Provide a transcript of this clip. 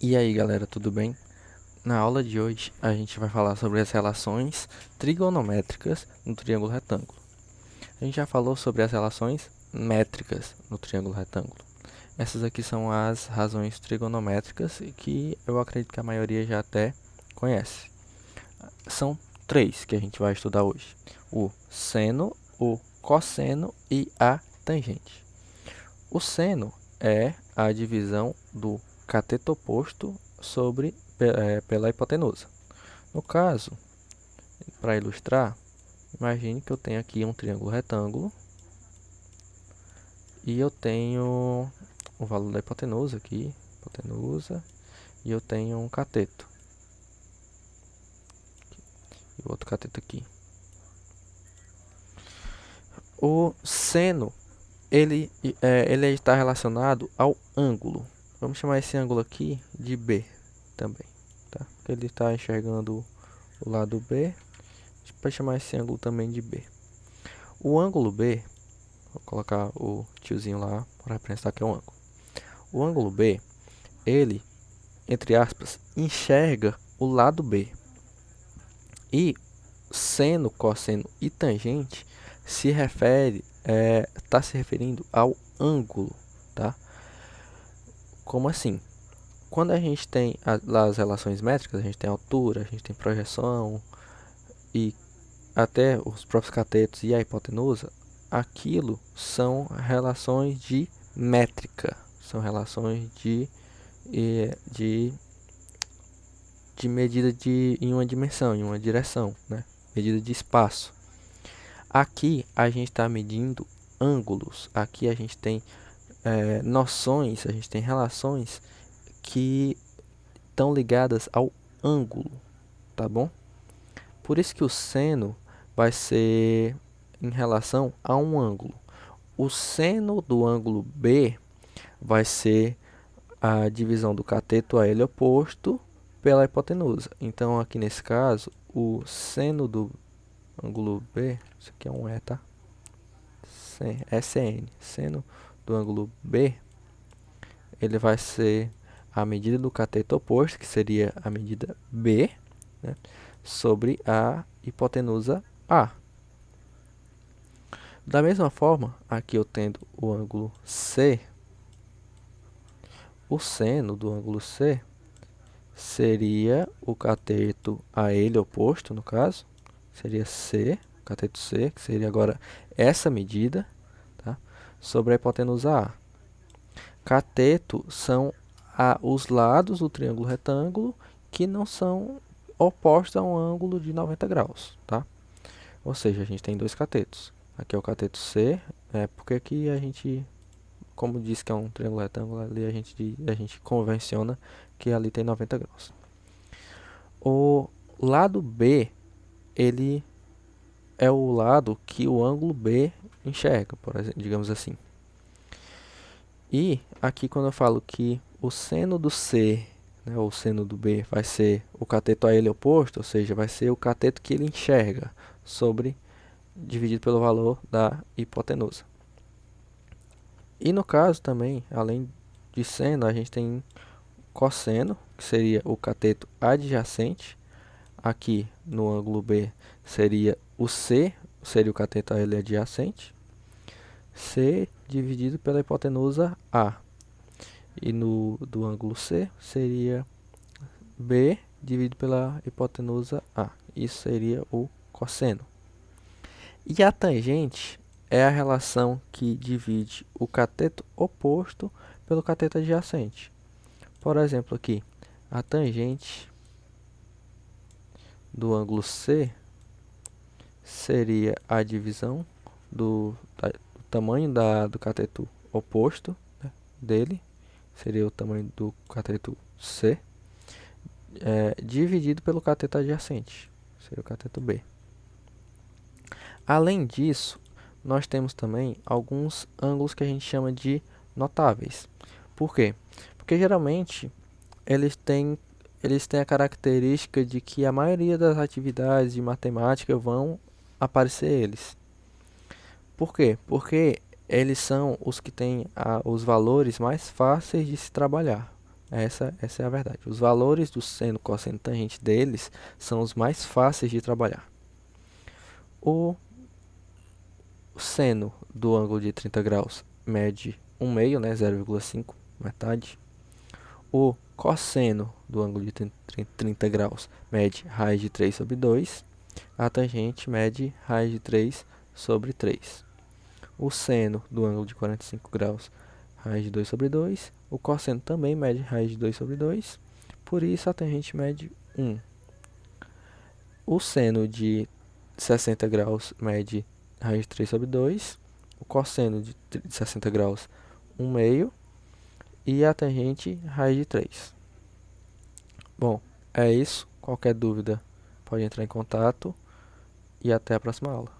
E aí galera, tudo bem? Na aula de hoje a gente vai falar sobre as relações trigonométricas no triângulo retângulo. A gente já falou sobre as relações métricas no triângulo retângulo. Essas aqui são as razões trigonométricas que eu acredito que a maioria já até conhece. São três que a gente vai estudar hoje: o seno, o cosseno e a tangente. O seno é a divisão do cateto oposto pela hipotenusa. No caso, para ilustrar, imagine que eu tenho aqui um triângulo retângulo e eu tenho o valor da hipotenusa aqui, hipotenusa, e eu tenho um cateto e o outro cateto aqui. O seno ele está relacionado ao ângulo. Vamos chamar esse ângulo aqui de B também, tá? Porque ele está enxergando o lado B. A gente pode chamar esse ângulo também de B. O ângulo B, vou colocar o tiozinho lá para representar que é um ângulo. O ângulo B, ele, entre aspas, enxerga o lado B. E seno, cosseno e tangente está se referindo ao ângulo, tá? Como assim? Quando a gente tem lá as relações métricas, a gente tem altura, a gente tem projeção e até os próprios catetos e a hipotenusa, aquilo são relações de métrica, são relações de medida em uma dimensão, em uma direção, né? Medida de espaço. Aqui a gente está medindo ângulos, aqui a gente tem noções, a gente tem relações que estão ligadas ao ângulo, tá bom? Por isso que o seno vai ser em relação a um ângulo. O seno do ângulo B vai ser a divisão do cateto a ele oposto pela hipotenusa. Então, aqui nesse caso, o seno do ângulo B, isso aqui é um E, tá? SN, seno do ângulo B, ele vai ser a medida do cateto oposto, que seria a medida B, né, sobre a hipotenusa A. Da mesma forma, aqui eu tendo o ângulo C, o seno do ângulo C seria o cateto a ele oposto, no caso, seria C, cateto C, que seria agora essa medida, tá, sobre a hipotenusa A. Cateto são os lados do triângulo retângulo que não são opostos a um ângulo de 90 graus, tá? Ou seja, a gente tem dois catetos. Aqui é o cateto C, porque aqui a gente, como disse que é um triângulo retângulo, ali a gente convenciona que ali tem 90 graus. O lado B, ele é o lado que o ângulo B enxerga, por exemplo, digamos assim. E aqui quando eu falo que o seno do C, né, ou o seno do B, vai ser o cateto a ele oposto, ou seja, vai ser o cateto que ele enxerga dividido pelo valor da hipotenusa. E no caso também, além de seno, a gente tem cosseno, que seria o cateto adjacente. Aqui no ângulo B seria o C, seria o cateto a ele adjacente. C dividido pela hipotenusa A. E do ângulo C seria B dividido pela hipotenusa A. Isso seria o cosseno. E a tangente é a relação que divide o cateto oposto pelo cateto adjacente. Por exemplo, aqui, a tangente do ângulo C seria a divisão do tamanho do cateto oposto, né, dele, seria o tamanho do cateto C, dividido pelo cateto adjacente, seria o cateto B. Além disso, nós temos também alguns ângulos que a gente chama de notáveis. Por quê? Porque geralmente eles têm a característica de que a maioria das atividades de matemática vão aparecer eles. Por quê? Porque eles são os que têm os valores mais fáceis de se trabalhar. Essa é a verdade. Os valores do seno, cosseno e tangente deles são os mais fáceis de trabalhar. O seno do ângulo de 30 graus mede 1 meio, né, 0,5, metade. O cosseno do ângulo de 30 graus mede raiz de 3 sobre 2. A tangente mede raiz de 3 sobre 3. O seno do ângulo de 45 graus, raiz de 2 sobre 2. O cosseno também mede raiz de 2 sobre 2. Por isso, a tangente mede 1. O seno de 60 graus mede raiz de 3 sobre 2. O cosseno de 60 graus, 1 meio. E a tangente, raiz de 3. Bom, é isso. Qualquer dúvida pode entrar em contato. E até a próxima aula.